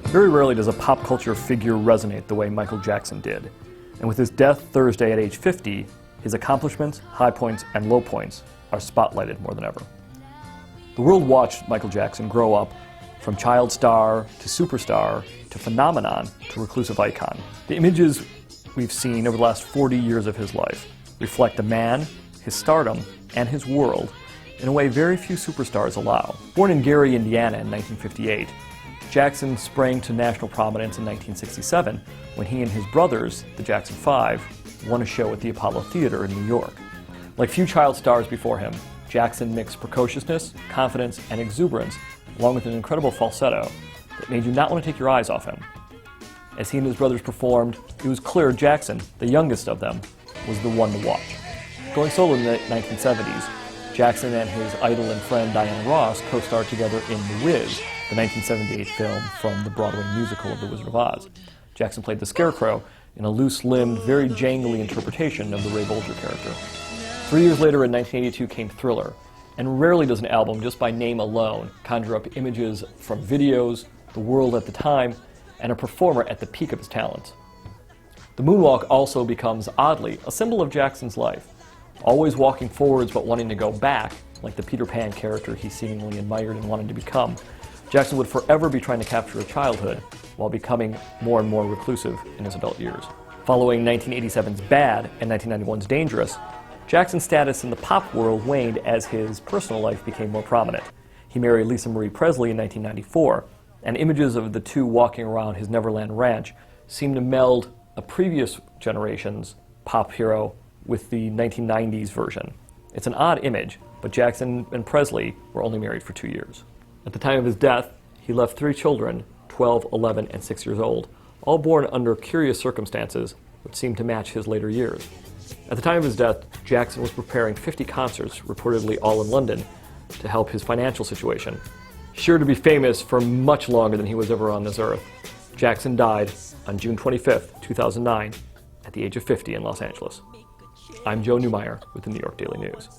Very rarely does a pop culture figure resonate the way Michael Jackson did. And with his death Thursday at age 50, his accomplishments, high points, and low points are spotlighted more than ever. The world watched Michael Jackson grow up from child star to superstar to phenomenon to reclusive icon. The images we've seen over the last 40 years of his life reflect a man, his stardom, and his world in a way very few superstars allow. Born in Gary, Indiana in 1958, Jackson sprang to national prominence in 1967 when he and his brothers, the Jackson 5, won a show at the Apollo Theater in New York. Like few child stars before him, Jackson mixed precociousness, confidence, and exuberance, along with an incredible falsetto that made you not want to take your eyes off him. As he and his brothers performed, it was clear Jackson, the youngest of them, was the one to watch. Going solo in the 1970s, Jackson and his idol and friend Diana Ross co-starred together in The Wiz, the 1978 film from the Broadway musical of The Wizard of Oz. Jackson played the Scarecrow in a loose-limbed, very jangly interpretation of the Ray Bolger character. 3 years later, in 1982, came Thriller, and rarely does an album, just by name alone, conjure up images from videos, the world at the time, and a performer at the peak of his talents. The moonwalk also becomes, oddly, a symbol of Jackson's life. Always walking forwards but wanting to go back, like the Peter Pan character he seemingly admired and wanted to become, Jackson would forever be trying to capture a childhood while becoming more and more reclusive in his adult years. Following 1987's Bad and 1991's Dangerous, Jackson's status in the pop world waned as his personal life became more prominent. He married Lisa Marie Presley in 1994, and images of the two walking around his Neverland Ranch seem to meld a previous generation's pop hero with the 1990s version. It's an odd image, but Jackson and Presley were only married for 2 years. At the time of his death, he left 3 children, 12, 11, and 6 years old, all born under curious circumstances which seemed to match his later years. At the time of his death, Jackson was preparing 50 concerts, reportedly all in London, to help his financial situation. Sure to be famous for much longer than he was ever on this earth, Jackson died on June 25th, 2009, at the age of 50 in Los Angeles. I'm Joe Neumeyer with the New York Daily News.